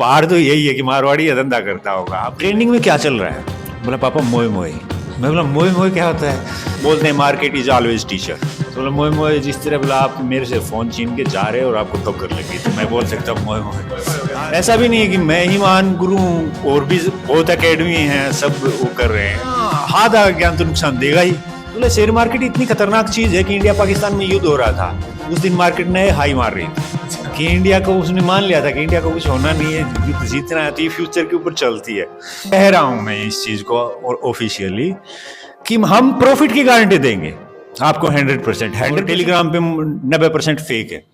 बाहर तो यही है कि मारवाड़ी ये धंधा करता होगा। अब ट्रेंडिंग में क्या चल रहा है? बोला पापा मोए मोए। मैं बोला मोए मोए क्या होता है? बोलते हैं मार्केट इज ऑलवेज टीचर। तो बोला मोए मोए जिस तरह बोला आप मेरे से फोन छीन के जा रहे हो और आपको ठोकर लगी, तो मैं बोल सकता हूँ मोए मोए। ऐसा भी नहीं है कि मैं ही महान गुरु हूँ, और भी बहुत अकेडमी हैं, सब वो कर रहे हैं। हाथ आ ज्ञान तो नुकसान देगा ही। बोले शेयर मार्केट इतनी खतरनाक चीज है कि इंडिया पाकिस्तान में युद्ध हो रहा था, उस दिन मार्केट ने हाई मार रही थी कि इंडिया को, उसने मान लिया था कि इंडिया को कुछ होना नहीं है, युद्ध जीतना है, तो ये फ्यूचर के ऊपर चलती है। कह रहा हूं मैं इस चीज को ऑफिशियली कि हम प्रॉफिट की गारंटी देंगे आपको 100%। टेलीग्राम पे 90% फेक है।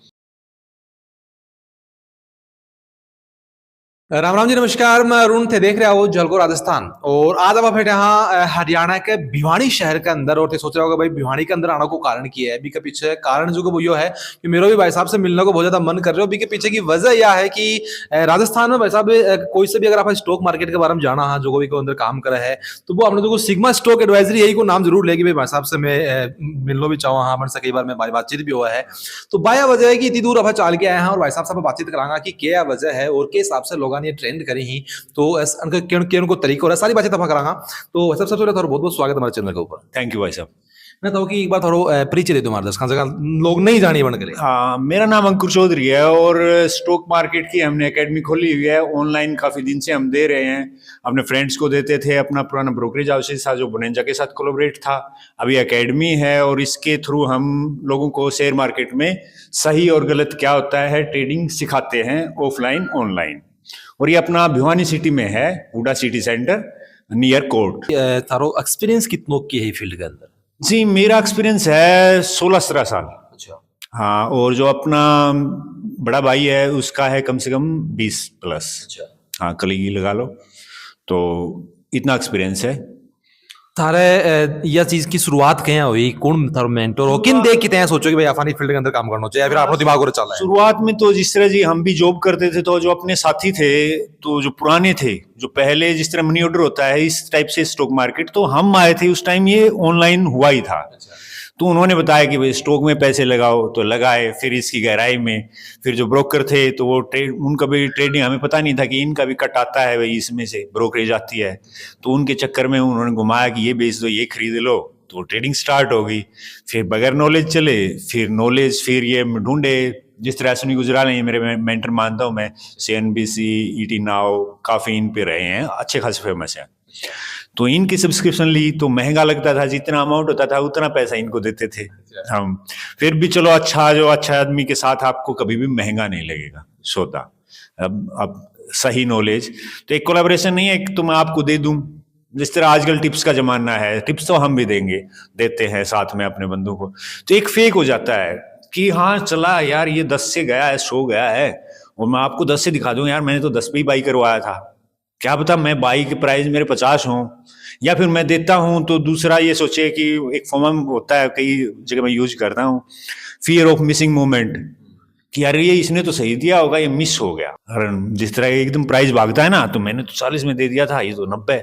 राम राम जी, नमस्कार। मैं अरुण थे, देख रहे हो जलको राजस्थान। और आज आप बैठे यहाँ हरियाणा के भिवानी शहर के अंदर। और सोच रहे होगा भाई भिवानी के अंदर आने को कारण की है, अभी के पीछे कारण जो वो है कि मेरा भी भाई साहब से मिलने को बहुत ज्यादा मन कर रहे हो। अभी के पीछे की वजह यह है कि राजस्थान में भाई साहब कोई से भी अगर आप स्टॉक मार्केट के बारे में जाना है, जो भी अंदर काम करे है, तो वो आपने जो सिग्मा स्टॉक एडवाइजरी यही को नाम जरूर लेगी। भाई साहब से मैं मिलना भी चाहूँ, हाँ से कई बार मैं बातचीत भी हुआ है। तो बाया वजह है कि इतनी दूर अब चाल के आए हैं और भाई साहब से बातचीत करांगा कि क्या वजह है और के हिसाब से लोगों ने ट्रेंड करी ही, तो उनको तरीका हो रहा है, सारी बातें तफा करांगा। तो सबसे पहले बहुत बहुत स्वागत हमारे चैनल के ऊपर। थैंक यू भाई साहब। मैं तो कि एक बार थोड़ा परिचय दे दो हमारे दर्शकों से, लोग नहीं जाने बन करे। हाँ, मेरा नाम अंकुर चौधरी है और स्टॉक मार्केट की हमने एकेडमी खोली हुई है। ऑनलाइन काफी दिन से हम दे रहे हैं, अपने फ्रेंड्स को देते थे। अपना पुराना ब्रोकरेज हाउस था जो बुनेंजा के साथ कोलैबोरेट था, अभी एकेडमी है और इसके थ्रू हम लोगों को शेयर मार्केट में सही और गलत क्या होता है ट्रेडिंग सिखाते हैं, ऑफलाइन ऑनलाइन। और ये अपना भिवानी सिटी में है, Huda city centre near court. थारो एक्सपीरियंस कितनों की है फील्ड के अंदर? जी, मेरा एक्सपीरियंस है 16-17 साल। अच्छा। हाँ, और जो अपना बड़ा भाई है उसका है कम से कम 20+। अच्छा। हाँ, कलीगी लगा लो, तो इतना एक्सपीरियंस है। थारे यह चीज की शुरुआत कहाँ हुई? कौन थारो मेंटर हो? किन देख कितने सोचो कि भाई आफानी फील्ड के अंदर काम करना चाहिए, या फिर आपको दिमाग और चला है? शुरुआत में तो जिस तरह जी हम भी जॉब करते थे, तो जो अपने साथी थे, तो जो पुराने थे, जो पहले जिस तरह मनी ऑर्डर होता है इस टाइप से स्टॉक मार्केट, तो हम आए थे उस टाइम, ये ऑनलाइन हुआ ही था। तो उन्होंने बताया कि भाई स्टॉक में पैसे लगाओ, तो लगाए। फिर इसकी गहराई में फिर जो ब्रोकर थे, तो वो उनका भी ट्रेडिंग, हमें पता नहीं था कि इनका भी कट आता है भाई, इसमें से ब्रोकरेज आती है। तो उनके चक्कर में उन्होंने घुमाया कि ये बेच दो, ये खरीद लो, तो ट्रेडिंग स्टार्ट हो गई। फिर बगैर नॉलेज चले, फिर नॉलेज, फिर ये ढूंढे। जिस तरह अश्विनी गुजराल है मेरे मेंटर मानता हूँ मैं, CNBC, ET नाउ, काफ़ी इन पे रहे हैं, अच्छे खासे फेमस हैं। तो इनकी सब्सक्रिप्शन ली तो महंगा लगता था, जितना अमाउंट होता था उतना पैसा इनको देते थे हम। फिर भी चलो, अच्छा आदमी के साथ आपको कभी भी महंगा नहीं लगेगा सौदा। अब सही नॉलेज तो एक कोलैबोरेशन नहीं है कि तो मैं आपको दे दूं, जिस तरह आजकल टिप्स का जमाना है, टिप्स तो हम भी देते हैं साथ में अपने बंधु को। तो एक फेक हो जाता है कि हाँ चला यार, ये 10 से गया है, 100 गया है, और मैं आपको 10 से दिखा दूं यार, मैंने तो 10 पे ही बाई करवाया था। क्या पता मैं बाई के प्राइस मेरे 50 हों, या फिर मैं देता हूं तो दूसरा ये सोचे कि एक फॉर्म होता है, कई जगह मैं यूज करता हूं, फियर ऑफ मिसिंग मूवमेंट, कि यार ये इसने तो सही दिया होगा, ये मिस हो गया। जिस तरह एकदम प्राइस भागता है ना, तो मैंने तो 40 में दे दिया था, ये तो 90,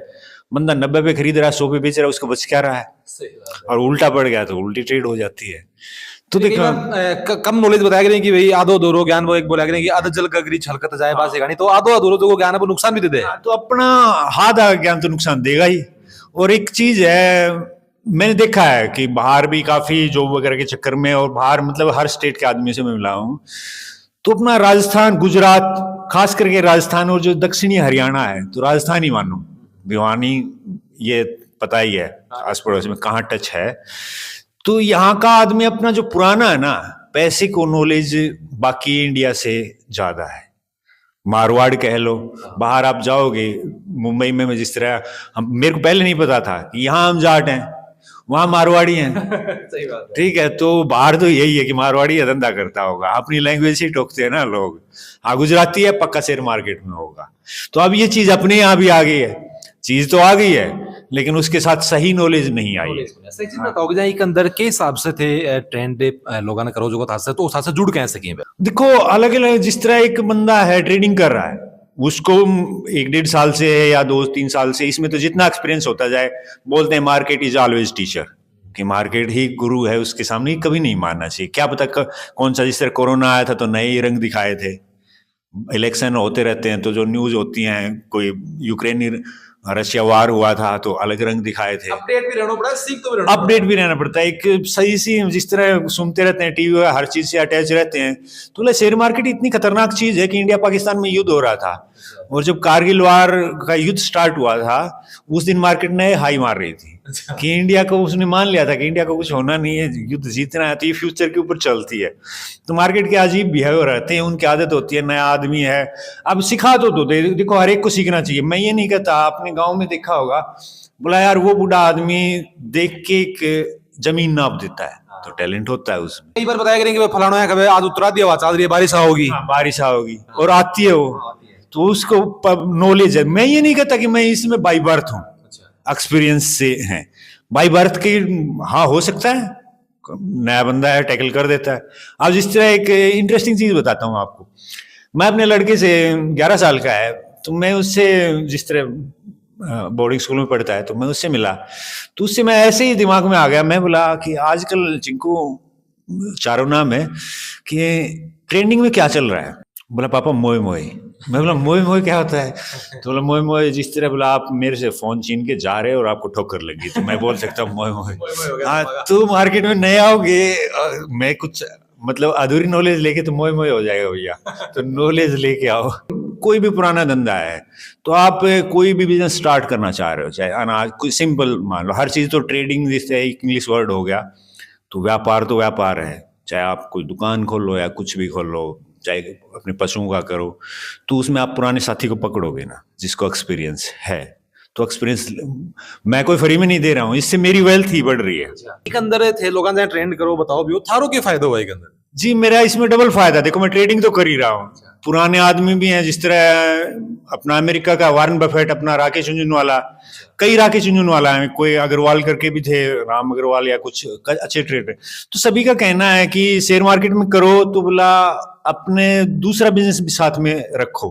बंदा 90 पे खरीद रहा है, 100 पे बेच रहा है, उसका बच क्या रहा है? और उल्टा पड़ गया तो उल्टी ट्रेड हो जाती है। तो देखो, कम नॉलेज बताया गया कि भाई आधो अधूरो ज्ञान, वो एक बोला गया कि आधा जल गगरी छलकत जाए बात है, तो आधो अधूरो जो ज्ञान है वो नुकसान भी दे दे। तो अपना हाथ आ ज्ञान तो नुकसान देगा ही। और एक चीज है, मैंने देखा है कि बाहर भी काफी जॉब वगैरह के चक्कर में, और बाहर मतलब हर स्टेट के आदमी से मैं मिला हूँ, तो अपना राजस्थान, गुजरात, खास करके राजस्थान और जो दक्षिणी हरियाणा है, तो राजस्थान ही मानो, भिवानी ये पता ही है आस पड़ोस में कहाँ टच है। तो यहाँ का आदमी अपना जो पुराना है ना, पैसे को नॉलेज बाकी इंडिया से ज्यादा है। मारवाड़ कह लो, बाहर आप जाओगे मुंबई में जिस तरह मेरे को पहले नहीं पता था कि यहाँ हम जाट हैं, वहां मारवाड़ी हैं। सही बात है। ठीक है, तो बाहर तो यही है कि मारवाड़ी ये धंधा करता होगा, अपनी लैंग्वेज ही टोकते हैं ना लोग। हाँ, गुजराती है पक्का शेयर मार्केट में होगा। तो अब ये चीज अपने यहाँ भी आ गई है, चीज तो आ गई है, लेकिन उसके साथ सही नॉलेज नहीं आई। सही चीज बताओ कि एक अंदर के हिसाब से थे ट्रेंड लोगों ने करो जो था, तो उस से जुड़ कैसे सके? देखो, अलग अलग, जिस तरह एक बंदा है ट्रेडिंग कर रहा है, उसको 1-1.5 साल से या 2-3 साल से, इसमें तो जितना एक्सपीरियंस होता जाए, बोलते हैं मार्केट इज ऑलवेज टीचर, कि मार्केट ही गुरु है, उसके सामने कभी नहीं मानना चाहिए। क्या पता कौन सा, जिस तरह कोरोना आया था तो नए रंग दिखाए थे, इलेक्शन होते रहते हैं तो जो न्यूज़ होती हैं, कोई यूक्रेन रशिया वार हुआ था तो अलग रंग दिखाए थे। अपडेट भी रहना पड़ा, सीख तो भी रहना अपडेट भी रहना पड़ता है, एक सही सी जिस तरह सुनते रहते हैं टीवी में, हर चीज से अटैच रहते हैं। तो शेयर मार्केट इतनी खतरनाक चीज है कि इंडिया पाकिस्तान में युद्ध हो रहा था और जब कारगिल वार का युद्ध स्टार्ट हुआ था उस दिन मार्केट नए हाई मार रही थी कि इंडिया को, उसने मान लिया था कि इंडिया को कुछ होना नहीं है, युद्ध जीतना है, तो ये फ्यूचर के ऊपर चलती है। तो मार्केट के अजीब बिहेवियर रहते हैं, उनकी आदत होती है, नया आदमी है, अब सिखा तो देखो हर एक को सीखना चाहिए। मैं ये नहीं कहता, आपने गाँव में देखा होगा, बोला यार वो बूढ़ा आदमी देख के एक जमीन नाप देता है, तो टैलेंट होता है उसमें। कई बार बताया करेंगे फलाना है, कभी आज उत्तरा दिया आवाज आ रही है, बारिश होगी, हाँ, बारिश होगी और आती है वो, तो उसको नॉलेज है। मैं ये नहीं कहता कि मैं इसमें बाई बर्थ हूँ, एक्सपीरियंस से है बाई बर्थ की। हाँ हो सकता है, नया बंदा है टैकल कर देता है। अब जिस तरह एक इंटरेस्टिंग चीज बताता हूँ आपको, मैं अपने लड़के से 11 साल का है, तो मैं उससे जिस तरह बोर्डिंग स्कूल में पढ़ता है तो मैं उससे मिला, तो उससे मैं ऐसे ही दिमाग में आ गया, मैं बोला कि आजकल चिंकू चारों नाम है कि ट्रेंडिंग में क्या चल रहा है। बोला पापा मोए मोए। मैं बोला मोए मोए क्या होता है? तो बोला मोए मोए जिस तरह, बोला आप मेरे से फोन छीन के जा रहे हो और आपको ठोकर लगी, तो मैं बोल सकता हूँ मोए मोए। हाँ, तो मार्केट में नए आओगे, मैं कुछ मतलब अधूरी नॉलेज लेके तो मोए मोए हो जाएगा भैया, तो नॉलेज लेके आओ। कोई भी पुराना धंधा है तो आप कोई भी बिजनेस स्टार्ट करना चाह रहे हो, चाहे अनाज, कोई सिंपल मान लो, हर चीज तो ट्रेडिंग जैसे एक इंग्लिश वर्ड हो गया, तो व्यापार है, चाहे आप कोई दुकान खोलो या कुछ भी खोलो, चाहे अपने पशुओं का करो, तो उसमें आप पुराने साथी को पकड़ोगे ना, जिसको एक्सपीरियंस है। तो एक्सपीरियंस मैं कोई फ्री में नहीं दे रहा हूँ, इससे मेरी वेल्थ ही बढ़ रही है। एक अंदर थे लोगों ने ट्रेंड करो, बताओ भी थारो के फायदा हुआ एक अंदर? जी मेरा इसमें डबल फायदा, देखो मैं ट्रेडिंग तो कर ही रहा हूँ, पुराने आदमी भी हैं, जिस तरह अपना अमेरिका का वारन बफेट, अपना राकेश झुनझुनवाला, कई राकेश झुनझुनवाला है, कोई अग्रवाल करके भी थे, राम अग्रवाल या कुछ अच्छे ट्रेडर। तो सभी का कहना है कि शेयर मार्केट में करो तो बोला अपने दूसरा बिजनेस भी साथ में रखो,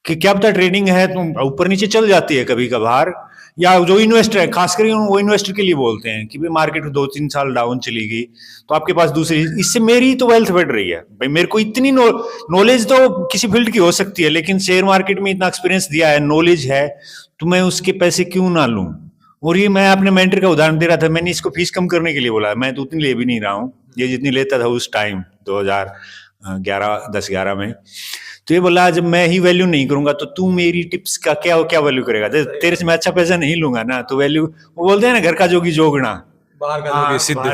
कि क्या पता ट्रेडिंग है तो ऊपर नीचे चल जाती है कभी कभार, या जो इन्वेस्टर है खासकर वो इन्वेस्टर के लिए बोलते हैं कि भाई मार्केट 2-3 साल डाउन चली गई तो आपके पास दूसरी, इससे मेरी तो वेल्थ बढ़ रही है भाई। मेरे को इतनी नॉलेज तो किसी फील्ड की हो सकती है, लेकिन शेयर मार्केट में इतना एक्सपीरियंस दिया है, नॉलेज है, तो मैं उसके पैसे क्यों ना लूं। और ये मैं अपने मेंटर का उदाहरण दे रहा था, मैंने इसको फीस कम करने के लिए बोला, मैं तो उतनी ले भी नहीं रहा हूँ, ये जितनी लेता था उस टाइम 2011 में। तो ये बोला जब मैं ही वैल्यू नहीं करूंगा तो तू मेरी टिप्स का क्या वैल्यू करेगा, तेरे से मैं अच्छा पैसा नहीं लूंगा ना, तो वैल्यू, वो बोलते हैं ना घर का जोगी जोगना, बाहर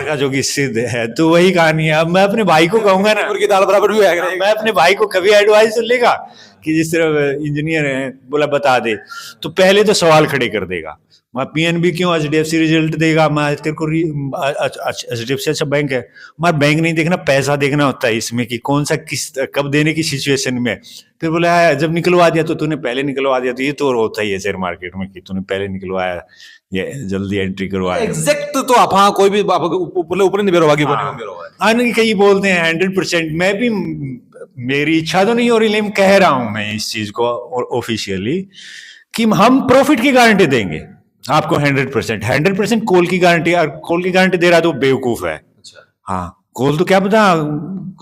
का जोगी सिद्ध है। तो वही कहानी है। अब मैं अपने भाई को कहूंगा ना, की दाल बराबर भी आएगा, मैं अपने भाई को कभी एडवाइस लेगा कि जिस तरह इंजीनियर है, बोला बता दे, तो पहले तो सवाल खड़े कर देगा, मैं पीएनबी क्यों, एचडीएफसी रिजल्ट देगा, मैं तेरे को एचडीएफसी अच्छा बैंक है, हमारा बैंक नहीं देखना, पैसा देखना होता है इसमें कि कौन सा किस कब देने की सिचुएशन में। फिर बोला जब निकलवा दिया तो तूने पहले निकलवा दिया, तो ये तो होता ही है शेयर मार्केट में कि तूने पहले निकलवाया, ये जल्दी एंट्री करवाया। एग्जैक्ट तो आप हाँ कोई भी ऊपर नहीं बेरो, बाकी हाँ कई बोलते हैं 100%, मैं भी, मेरी इच्छा तो नहीं हो रही, लेकिन कह रहा हूं मैं इस चीज को ऑफिशियली कि हम प्रॉफिट की गारंटी देंगे आपको 100%। कॉल की गारंटी, और कॉल की गारंटी दे रहा तो बेवकूफ है। हाँ कॉल तो क्या पता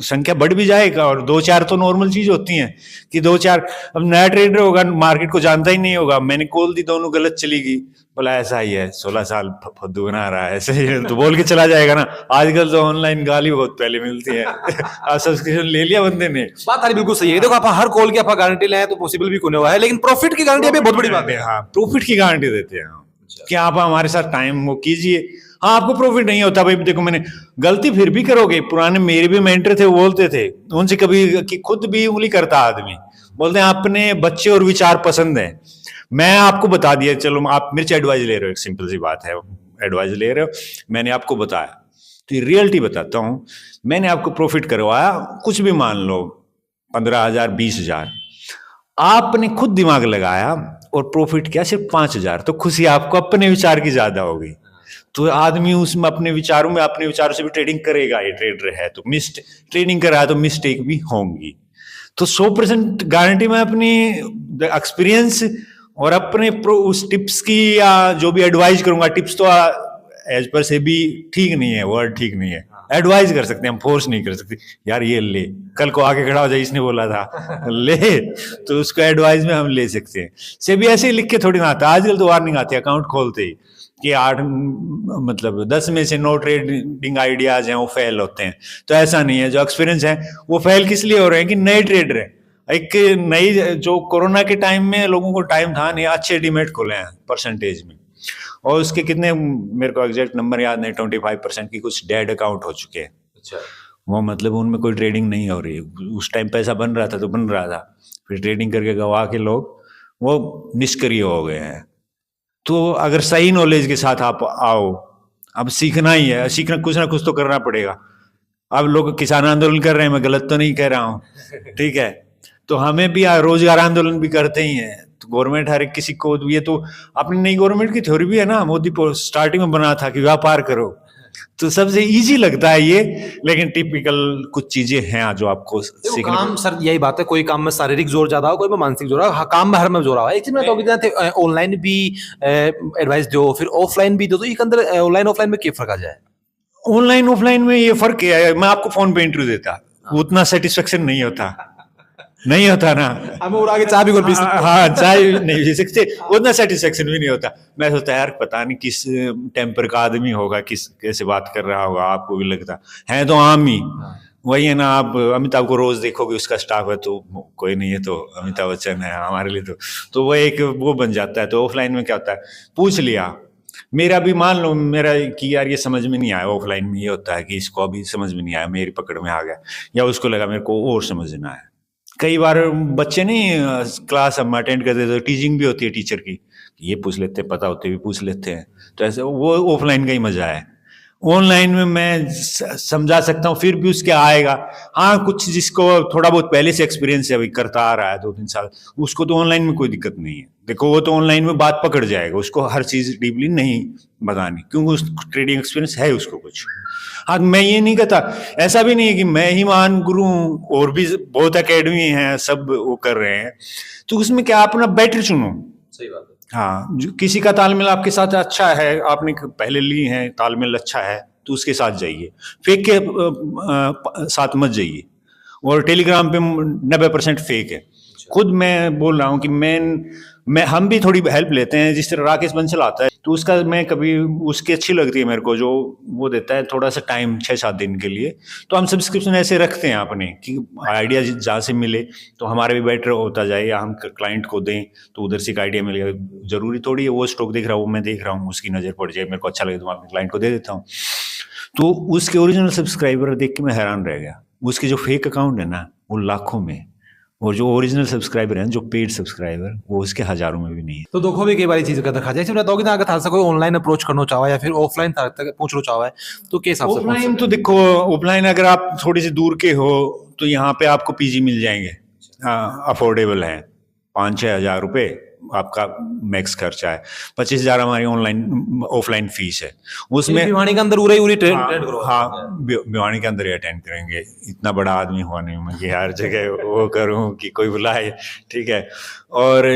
संख्या बढ़ भी जाएगा, और 2-4 तो नॉर्मल चीज होती है कि 2-4, अब नया ट्रेडर होगा, मार्केट को जानता ही नहीं होगा, मैंने कॉल दी, दोनों गलत चली गई, बोला ऐसा ही है 16 साल फद्दू बना रहा है, ऐसे ही तो बोल के चला जाएगा ना। आजकल तो ऑनलाइन गाली बहुत पहले मिलती है, सब्सक्रिप्शन ले लिया बंदे ने। बात सारी बिल्कुल सही है, देखो आप हर कॉल की आप गारंटी लें तो पॉसिबल भी कोने हुआ है, लेकिन प्रॉफिट की गारंटी अभी बहुत बड़ी बात है। हाँ प्रॉफिट की गारंटी देते हैं कि आप हमारे साथ टाइम वो कीजिए। हाँ आपको प्रॉफिट नहीं होता भाई, देखो मैंने गलती फिर भी करोगे, पुराने मेरे भी मेंटर थे, वो बोलते थे उनसे कभी कि खुद भी उंगली करता आदमी, बोलते हैं अपने बच्चे और विचार पसंद है, मैं आपको बता दिया, चलो आप मेरे से एडवाइस ले रहे हो, एक सिंपल सी बात है, एडवाइस ले रहे हो, मैंने आपको बताया, तो रियलिटी बताता हूं, मैंने आपको प्रॉफिट करवाया, कुछ भी मान लो 15,000 20,000, आपने खुद दिमाग लगाया और प्रॉफिट किया सिर्फ 5,000, तो खुशी आपको अपने विचार की ज्यादा होगी। तो आदमी उसमें अपने विचारों से भी ट्रेडिंग करेगा, ये ट्रेडर है तो ट्रेडिंग कर रहा है तो मिस्टेक भी होंगी। तो 100% गारंटी मैं अपनी एक्सपीरियंस और अपने उस टिप्स की, या जो भी एडवाइस करूंगा, टिप्स तो एज पर से भी ठीक नहीं है, वर्ड ठीक नहीं है, एडवाइज कर सकते हैं, हम फोर्स नहीं कर सकते यार ये ले, कल को आके खड़ा हो जाए इसने बोला था ले, तो उसको एडवाइस में हम ले सकते हैं। से भी ऐसे ही लिख के थोड़ी ना आता, आजकल तो वार्निंग आती है अकाउंट खोलते ही कि 8 मतलब 10 में से 9 ट्रेडिंग आइडियाज हैं वो फेल होते हैं। तो ऐसा नहीं है, जो एक्सपीरियंस है वो फेल किस लिए हो रहे हैं कि नए ट्रेडर हैं। एक नई जो कोरोना के टाइम में लोगों को टाइम था नहीं, अच्छे डीमेट खोले हैं परसेंटेज में, और उसके कितने मेरे को एग्जैक्ट नंबर याद नहीं, 25% की कुछ डेड अकाउंट हो चुके हैं। अच्छा, वो मतलब उनमें कोई ट्रेडिंग नहीं हो रही है। उस टाइम पैसा बन रहा था तो बन रहा था, फिर ट्रेडिंग करके गवा के लोग वो निष्क्रिय हो गए हैं। तो अगर सही नॉलेज के साथ आप आओ, अब सीखना ही है, सीखना कुछ ना कुछ तो करना पड़ेगा। अब लोग किसान आंदोलन कर रहे हैं, मैं गलत तो नहीं कह रहा हूँ, ठीक है, तो हमें भी रोजगार आंदोलन भी करते ही हैं। तो गवर्नमेंट हर एक किसी को, ये तो अपनी नई गवर्नमेंट की थ्योरी भी है ना, मोदी स्टार्टिंग में बना था कि व्यापार करो, तो सबसे इजी लगता है ये, लेकिन टिपिकल कुछ चीजें हैं जो आपको सीखने काम सर यही बात है, कोई काम में शारीरिक जोर ज्यादा हो, कोई में मानसिक जोर हो, काम में हर में जोर हो। एक चीज मैं तो जानते ऑनलाइन भी एडवाइस दो, फिर ऑफलाइन भी दो, तो एक अंदर ऑनलाइन ऑफलाइन में क्या फर्क आ जाए? ऑनलाइन ऑफलाइन में ये फर्क है, मैं आपको फोन पे इंटरव्यू देता, उतना सेटिस्फेक्शन नहीं होता, नहीं होता ना, हमें और आगे चाय भी पी सकते, हाँ चाय नहीं पी सकते, उतना सेटिस्फेक्शन भी नहीं होता। मैं सोचता यार पता नहीं किस टेम्पर का आदमी होगा, किस कैसे बात कर रहा होगा, आपको भी लगता है तो आम ही वही है ना। आप अमिताभ को रोज देखोगे, उसका स्टाफ है तो कोई नहीं है, तो अमिताभ बच्चन है हमारे लिए, तो वो एक वो बन जाता है। तो ऑफलाइन में क्या होता है, पूछ लिया, मेरा भी मान लो मेरा कि यार ये समझ में नहीं आया, ऑफलाइन में ये होता है कि इसको अभी समझ में नहीं आया, मेरी पकड़ में आ गया, या उसको लगा मेरे को और समझना है। कई बार बच्चे नहीं क्लास हम अटेंड करते तो टीचिंग भी होती है टीचर की, ये पूछ लेते हैं, पता होते भी पूछ लेते हैं, तो ऐसे वो ऑफलाइन का ही मजा है। ऑनलाइन में मैं समझा सकता हूँ, फिर भी उसके आएगा, हाँ कुछ जिसको थोड़ा बहुत पहले से एक्सपीरियंस है, अभी करता आ रहा है 2-3 साल, उसको तो ऑनलाइन में कोई दिक्कत नहीं है। देखो वो तो ऑनलाइन में बात पकड़ जाएगा, उसको हर चीज डीपली नहीं बतानी, क्योंकि उस ट्रेडिंग एक्सपीरियंस है उसको कुछ। हाँ मैं ये नहीं कहता, ऐसा भी नहीं है कि मैं ही महान गुरु हूँ, और भी बहुत एकेडमी हैं, सब वो कर रहे हैं, तो उसमें क्या अपना बेटर चुनो। सही बात है। हाँ, किसी का तालमेल आपके साथ अच्छा है, आपने पहले ली है, तालमेल अच्छा है, तो उसके साथ जाइए, फेक के साथ मत जाइए। और टेलीग्राम पे 90% फेक है। खुद मैं बोल रहा हूँ कि मैं हम भी थोड़ी हेल्प लेते हैं, जिस तरह राकेश बंसल आता है, तो उसका मैं कभी उसकी अच्छी लगती है मेरे को, जो वो देता है थोड़ा सा टाइम 6-7 दिन के लिए, तो हम सब्सक्रिप्शन ऐसे रखते हैं अपने कि आइडिया जहाँ से मिले तो हमारा भी बेटर होता जाए, या हम क्लाइंट को दें तो उधर से एक आइडिया मिलेगा। जरूरी थोड़ी है वो स्टॉक देख रहा हूँ, मैं देख रहा हूँ, उसकी नज़र पड़ जाए, मेरे को अच्छा लगे तो मैं अपने क्लाइंट को दे देता हूँ। तो उसके ओरिजिनल सब्सक्राइबर देख के मैं हैरान रह गया, उसके जो फेक अकाउंट है ना वो लाखों में, और जो ओरिजिनल सब्सक्राइबर हैं, जो पेड सब्सक्राइबर, वो उसके हजारों में भी नहीं है। तो देखो भी कई बार चीज का दिखा जाए, बताओ कि अगर था कोई ऑनलाइन अप्रोच करना चाहो या फिर ऑफलाइन तक पूछना चाहो है, तो किस हिसाब से? ऑफलाइन तो देखो, ऑफलाइन अगर आप थोड़ी सी दूर के हो तो यहाँ पे आपको पीजी मिल जाएंगे, अफोर्डेबल है, 5-6 हज़ार रुपये आपका मैक्स खर्चा है, 25,000 हमारी ऑनलाइन ऑफलाइन फीस है। उसमें भिवानी के अंदर उरी ट्रेड करो। हाँ भिवानी के अंदर ही अटेंड करेंगे, इतना बड़ा आदमी हुआ नहीं मैं कि हर जगह वो करूँ कि कोई बुलाए, ठीक है। और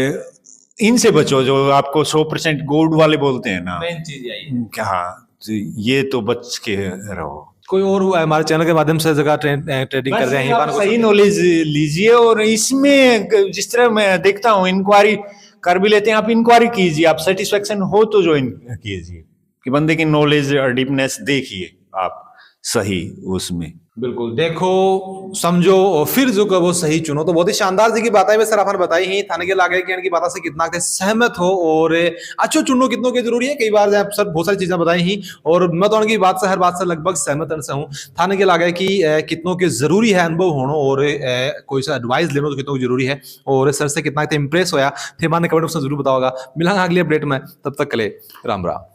इनसे बचो जो आपको 100% गोल्ड वाले बोलते हैं ना, मेन चीज यही है। हाँ ये तो बच के रहो। कोई और हमारे चैनल के माध्यम से जगह ट्रेडिंग कर रहे हैं, सही नॉलेज लीजिए, और इसमें जिस तरह मैं देखता हूँ इंक्वायरी कर भी लेते हैं, आप इंक्वायरी कीजिए, आप सेटिस्फेक्शन हो तो ज्वाइन कीजिए, कि बंदे की नॉलेज और डीपनेस देखिए आप सही उसमें। बिल्कुल, देखो समझो और फिर जो वो सही चुनो। तो बहुत ही शानदार जी की बात है, सर आपने बताई ही थाने के लागे कि इनकी बातों से कितना सहमत हो, और अच्छो चुनो कितनों की जरूरी है। कई बार सर बहुत सारी चीजें बताई ही, और मैं तो उनकी बात से हर बात से लगभग सहमत से हूँ। थाने के लागे कि कितनों के जरूरी है अनुभव होना, और कोई सा एडवाइस लेना तो कितनों की जरूरी है, और सर से कितना इंप्रेस होया थे, मैंने कमेंट में जरूर बताओगा। मिलांगा अगले अपडेट में, तब तक के लिए राम राम।